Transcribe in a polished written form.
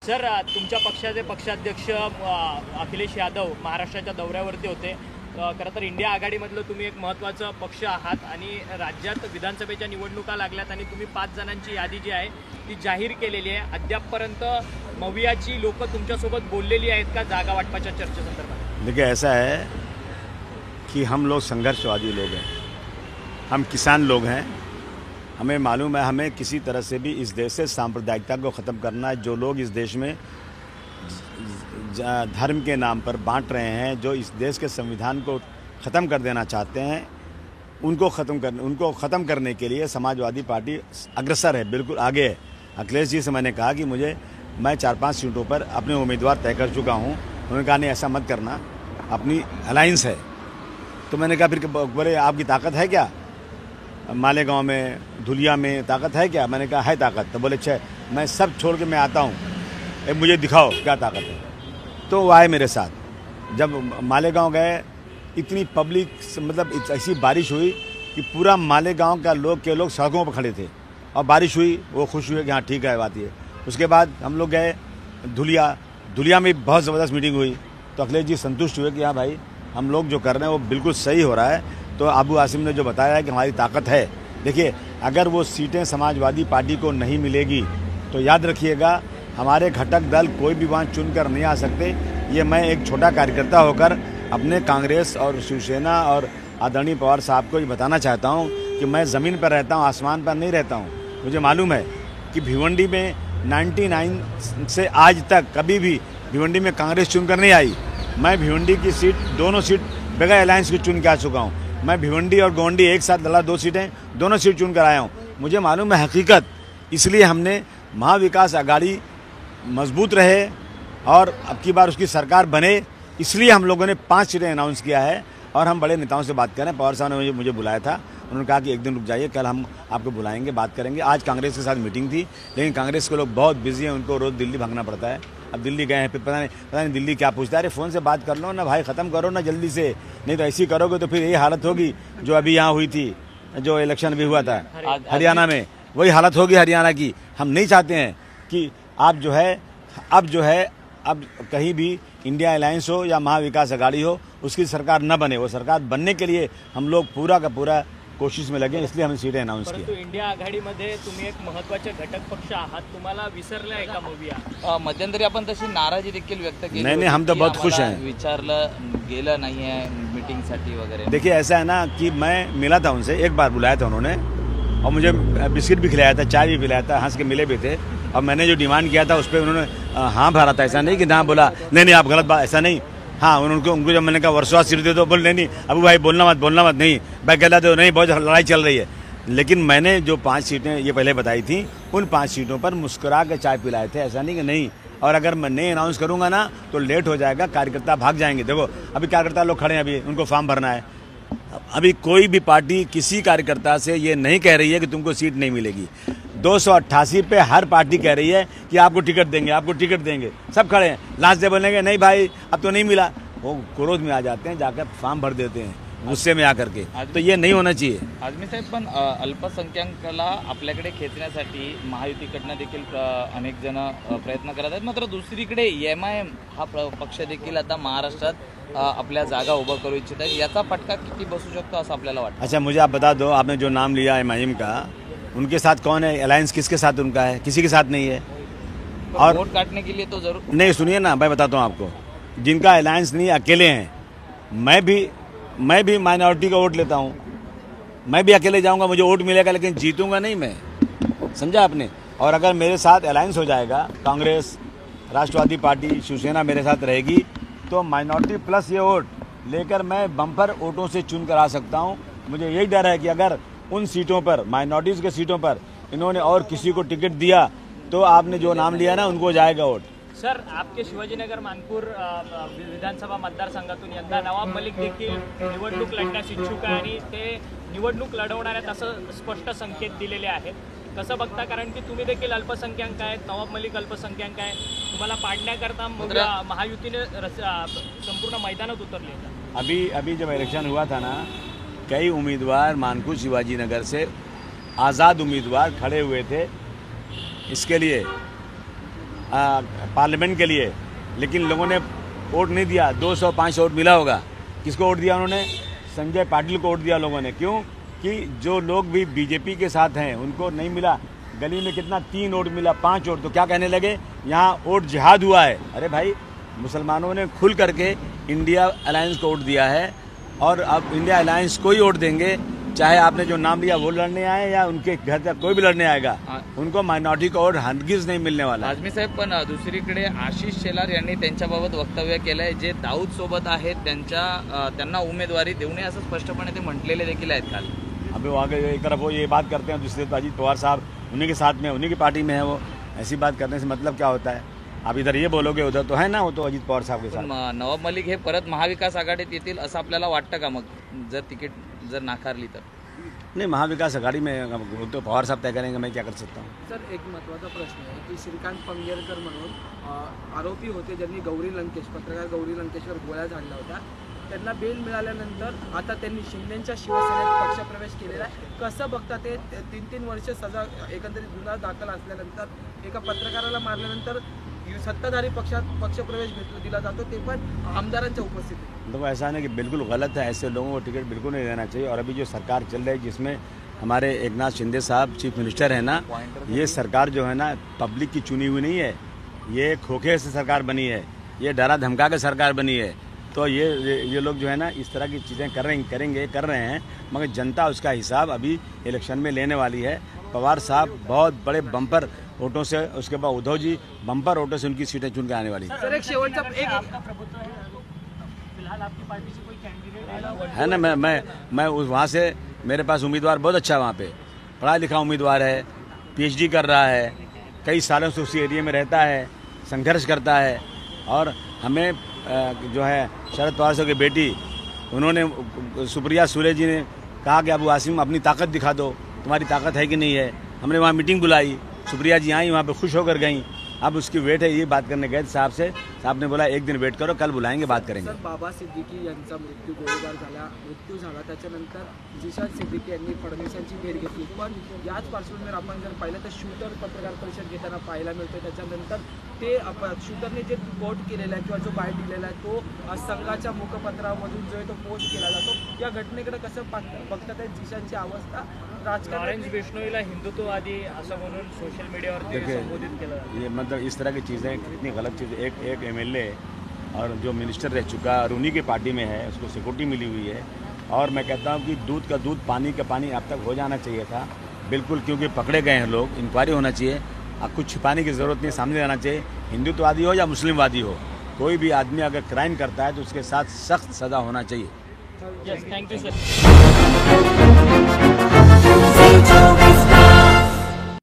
Sir, तुमच्या पक्षाचे पक्षाध्यक्ष अखिलेश यादव महाराष्ट्राच्या दौऱ्यावरती होते. खरं तर इंडिया आघाडीमधलं तुम्ही एक महत्त्वाचा पक्ष आहात आणि राज्यात विधानसभेच्या निवडणुका लागल्यात आणि तुम्ही 5 जणांची यादी जी आहे ती जाहीर केलेली आहे. अद्यापपर्यंत मवियाची लोक तुमच्यासोबत बोललेली आहेत का जागा वाटपाच्या चर्चेसंदर्भात? देखिए, ऐसा है कि हम लोग संघर्षवादी लोग हैं, हम किसान लोग हैं. हमें मालूम है हमें किसी तरह से भी इस देश से सांप्रदायिकता को ख़त्म करना है. जो लोग इस देश में धर्म के नाम पर बांट रहे हैं, जो इस देश के संविधान को ख़त्म कर देना चाहते हैं, उनको ख़त्म करने के लिए समाजवादी पार्टी अग्रसर है, बिल्कुल आगे है. अखिलेश जी से मैंने कहा कि मैं 4-5 सीटों पर अपने उम्मीदवार तय कर चुका हूँ. उन्होंने कहा नहीं ऐसा मत करना, अपनी अलायंस है. तो मैंने कहा फिर बोले आपकी ताकत है क्या, मालेगांव में धुलिया में ताकत है क्या? मैंने कहा है ताकत. तो बोले अच्छा मैं सब छोड़ के मैं आता हूँ, मुझे दिखाओ क्या ताकत है. तो वो आए मेरे साथ. जब मालेगांव गए, इतनी पब्लिक, मतलब ऐसी बारिश हुई कि पूरा मालेगांव का लोग सड़कों पर खड़े थे और बारिश हुई. वो खुश हुए कि हाँ ठीक है बात ये. उसके बाद हम लोग गए धुलिया में बहुत ज़बरदस्त मीटिंग हुई. तो अखिलेश जी संतुष्ट हुए कि हाँ भाई हम लोग जो कर रहे हैं वो बिल्कुल सही हो रहा है. तो अबू आसिम ने जो बताया है कि हमारी ताकत है. देखिए, अगर वो सीटें समाजवादी पार्टी को नहीं मिलेगी तो याद रखिएगा हमारे घटक दल कोई भी वहाँ चुनकर नहीं आ सकते. ये मैं एक छोटा कार्यकर्ता होकर अपने कांग्रेस और शिवसेना और आदरणीय पवार साहब को ये बताना चाहता हूँ कि मैं ज़मीन पर रहता हूँ, आसमान पर नहीं रहता हूँ. मुझे मालूम है कि भिवंडी में 99 से आज तक कभी भी भिवंडी में कांग्रेस चुनकर नहीं आई. मैं भिवंडी की सीट, दोनों सीट बगैर अलायंस की चुन के आ चुका हूँ. मैं भिवंडी और गोंडी एक साथ लड़ा, 2 सीटें, दोनों सीट चुन कर आया हूँ. मुझे मालूम है हकीकत. इसलिए हमने महाविकास आघाड़ी मजबूत रहे और अब की बार उसकी सरकार बने, इसलिए हम लोगों ने 5 सीटें अनाउंस किया है. और हम बड़े नेताओं से बात करें. पवार साहब ने मुझे बुलाया था. उन्होंने कहा कि एक दिन रुक जाइए, कल हम आपको बुलाएंगे, बात करेंगे. आज कांग्रेस के साथ मीटिंग थी, लेकिन कांग्रेस के लोग बहुत बिजी हैं, उनको रोज़ दिल्ली भागना पड़ता है. अब दिल्ली गए हैं, फिर पता नहीं दिल्ली क्या पूछता है. अरे फ़ोन से बात कर लो ना भाई, ख़त्म करो ना जल्दी से, नहीं तो ऐसी करोगे तो फिर यही हालत होगी जो अभी यहाँ हुई थी, जो इलेक्शन भी हुआ था हरियाणा में, वही हालत होगी हरियाणा की. हम नहीं चाहते हैं कि आप अब कहीं भी इंडिया अलायंस हो या महाविकास आघाड़ी हो, उसकी सरकार न बने. वो सरकार बनने के लिए हम लोग पूरा का पूरा कोशिश में लगे, इसलिए हमने सीटें अनाउंस किया. इंडिया आघाडीमध्ये तुम्ही एक महत्त्वाचे घटक पक्ष आहात, तुम्हाला विसरलाय का मविया? मध्यंतरी आपण तशी नाराजी देखील व्यक्त केली. नहीं, हम तो बहुत खुश हैं. विचारलं गेलं नाही आहे मीटिंगसाठी वगैरे. देखिए, ऐसा है ना कि मैं मिला था उनसे, एक बार बुलाया था उन्होंने और मुझे बिस्किट भी खिलाया था, चाय भी पिलाया था, हंस के मिले भी थे. और मैंने जो डिमांड किया था उस पर उन्होंने हाँ भरा था. ऐसा नहीं कि हाँ बोला नहीं आप गलत बात, ऐसा नहीं. हाँ, उनको जब मैंने कहा वर्षों सीट दे दो, बोल नहीं अबू भाई बोलना मत नहीं भाई, कहला दो नहीं, बहुत लड़ाई चल रही है. लेकिन मैंने जो 5 सीटें ये पहले बताई थी, उन 5 सीटों पर मुस्कुरा के चाय पिलाए थे. ऐसा नहीं कि नहीं. और अगर मैं नहीं अनाउंस करूंगा ना तो लेट हो जाएगा, कार्यकर्ता भाग जाएंगे. देखो अभी कार्यकर्ता लोग खड़े हैं, अभी उनको फॉर्म भरना है. अभी कोई भी पार्टी किसी कार्यकर्ता से ये नहीं कह रही है कि तुमको सीट नहीं मिलेगी. 288 पे हर पार्टी कह रही है कि आपको टिकट देंगे. सब खड़े हैं. लास्ट डे बोलेंगे नहीं भाई अब तो नहीं मिला, वो क्रोध में आ जाते हैं, जाकर फॉर्म भर देते हैं गुस्से में आकर के. तो ये नहीं होना चाहिए. आझमी साहेब, पण अल्पसंख्याकाला आपल्याकडे खेचण्यासाठी महायुतीकडनं देखील अनेक जण प्रयत्न करत आहेत. मात्र दुसरीकडे MIM हा पक्ष देखील आता महाराष्ट्रात आपल्या जागा उभं करू इच्छित आहे. याचा फटका किती बसू शकतो असं आपल्याला वाटतं? अच्छा, मुझे आप बता दो, आपने जो नाम लिया MIM का, उनके साथ कौन है? अलायंस किसके साथ उनका है? किसी के साथ नहीं है. और वोट काटने के लिए तो जरूर नहीं. सुनिए ना, मैं बताता हूँ आपको, जिनका अलायंस नहीं अकेले हैं. मैं भी माइनॉरिटी का वोट लेता हूँ. मैं भी अकेले जाऊँगा, मुझे वोट मिलेगा, लेकिन जीतूंगा नहीं मैं. समझा आपने? और अगर मेरे साथ अलायंस हो जाएगा, कांग्रेस, राष्ट्रवादी पार्टी, शिवसेना मेरे साथ रहेगी, तो माइनॉरिटी प्लस ये वोट लेकर मैं बम्पर वोटों से चुन कर आ सकता हूँ. मुझे यही डर है कि अगर उन सीटों पर, माइनॉरिटीज़ के सीटों पर इन्होंने और किसी को टिकट दिया तो आपने जो नाम लिया ना उनको जाएगा वोट. सर, आपके शिवाजीनगर मानपूर विधानसभा मतदारसंघातून यंदा नवाब मलिक देखील निवडणूक लढण्यास इच्छुक आहे आणि ते निवडणूक लढवणार आहेत असं स्पष्ट संकेत दिलेले आहेत. कसं बघता, कारण की तुम्ही देखील अल्पसंख्याक आहेत, नवाब मलिक अल्पसंख्याक आहे, तुम्हाला पाडण्याकरता महायुतीने संपूर्ण मैदानात उतरले. अभी जब इलेक्शन हुआ था ना, कई उम्मीदवार मानपूर शिवाजीनगर से आज़ाद उम्मीदवार खड़े हुए थे इसके लिए पार्लियामेंट के लिए, लेकिन लोगों ने वोट नहीं दिया। 205 वोट मिला होगा। किसको वोट दिया उन्होंने? संजय पाटिल को वोट दिया लोगों ने। क्यों? कि जो लोग भी बीजेपी के साथ हैं उनको नहीं मिला। गली में कितना 3 वोट मिला, 5 वोट, तो क्या कहने लगे यहाँ वोट जिहाद हुआ है। अरे भाई, मुसलमानों ने खुल करके इंडिया अलायंस को वोट दिया है और अब इंडिया अलायंस को ही वोट देंगे, चाहे आपने जो नाम लिया वो लड़ने आए या उनके घर तक कोई भी लड़ने आएगा, उनको माइनॉरिटी का वोट हरगिज नहीं मिलने वाला। आझमी साहेब, पण दुसरीकडे आशिष शेलार यांनी त्यांच्याबाबत वक्तव्य केलं आहे, जे दाऊद सोबत आहेत त्यांना उमेदवारी देऊ नये असं स्पष्टपणे ते म्हटलेले देखील आहेत काल। अभी वो आगे एक तरफ वो ये बात करते हैं, दूसरी तरफ अजीत पवार साहब उन्हीं के साथ में, उन्हीं की पार्टी में है वो। ऐसी बात करने से मतलब क्या होता है? आप इधर ये बोलोगे उधर तो है ना, वो तो अजीत पवार साहब के साथ। नवाब मलिक हे परत महाविकास आघाडीत येतील असं आपल्याला वाटतं का? मग जर तिकीट जर नाकारली तर? नहीं, महाविकास आघाड़ी में वो तो पवार साहब तय करेंगे, मैं क्या कर सकता हूँ। सर, एक महत्त्वाचा प्रश्न आहे की श्रीकांत पंगेरकर म्हणून आरोपी होते ज्यांनी गौरी लंकेश, पत्रकार गौरी लंकेशवर गोळ्या झाडल्या होत्या, त्यांना बेल मिळाल्यानंतर आता त्यांनी शिंदेच्या शिवसेनेत पक्षप्रवेश केलेला आहे। कसं बघता ते 3-3 वर्ष सजा, एकंदरीत गुन्हा दाखल असल्यानंतर एका पत्रकाराला मारल्यानंतर सत्ताधारी पक्षात पक्षप्रवेश दिला जातो, ते पण आमदारांच्या उपस्थितीत? तो ऐसा नहीं कि बिल्कुल गलत है, ऐसे लोगों को टिकट बिल्कुल नहीं देना चाहिए। और अभी जो सरकार चल रही है जिसमें हमारे एकनाथ शिंदे साहब चीफ मिनिस्टर है ना, ये सरकार जो है ना पब्लिक की चुनी हुई नहीं है, ये खोखे से सरकार बनी है, ये डरा धमका के सरकार बनी है। तो ये लोग जो है ना इस तरह की चीज़ें कर रहे हैं, मगर जनता उसका हिसाब अभी इलेक्शन में लेने वाली है। पवार साहब बहुत बड़े बम्पर वोटों से, उसके बाद उद्धव जी बम्पर वोटों से उनकी सीटें चुन के आने वाली सर, एक शेवटचा आपका प्रभुत्व है, तो फिलहाल आपकी पार्टी से कोई कैंडिडेट है ना। मैं वहाँ से, मेरे पास उम्मीदवार बहुत अच्छा है, वहाँ पे पढ़ा लिखा उम्मीदवार है, पीएचडी कर रहा है, कई सालों से उसी एरिया में रहता है, संघर्ष करता है। और हमें जो है शरद पवार साहब की बेटी, उन्होंने सुप्रिया सुले जी ने कहा कि अबू आसिम अपनी ताकत दिखा दो, तुम्हारी ताकत है कि नहीं है। हमने वहाँ मीटिंग बुलाई, सुप्रिया जी आई, वहाँ पे खुश होकर गई। अब उसकी वेट है, ये बात करने गए साहब से, साहब ने बोला एक दिन वेट करो, कल बुलाएंगे, बात करेंगे। सर, बाबा सिद्दीकी यांचा मृत्यू झाला त्याच्यानंतर जिशान सिद्दीकी यांनी फडणवीसांची भेट घेतली, पण याच पार्श्वभूमीवर आपण जर पाहिलं तर शूटर पत्रकार परिषद घेताना पाहायला मिळतोय। त्याच्यानंतर ते शूटरने जे कोट केलेला आहे किंवा जो बाईट दिलेला आहे तो संघाच्या मुखपत्रामधून जो आहे तो पोस्ट केला जातो। या घटनेकडे कसं बघतात जिशानची अवस्था? ऑरेंज बिश्नोईला हिंदुत्ववादी असं म्हणून सोशल मीडियावर संबोधित केलं। ये मतलब इस तरह की चीज़ें कितनी गलत चीज़। एक एमएलए और जो मिनिस्टर रह चुका और उन्हीं की पार्टी में है, उसको सिक्योरिटी मिली हुई है। और मैं कहता हूँ कि दूध का दूध, पानी का पानी अब तक हो जाना चाहिए था बिल्कुल, क्योंकि पकड़े गए हैं लोग, इंक्वायरी होना चाहिए। अब कुछ छिपाने की ज़रूरत नहीं, सामने आना चाहिए। हिंदुत्ववादी हो या मुस्लिमवादी हो, कोई भी आदमी अगर क्राइम करता है तो उसके साथ सख्त सज़ा होना चाहिए। Yes, thank you sir.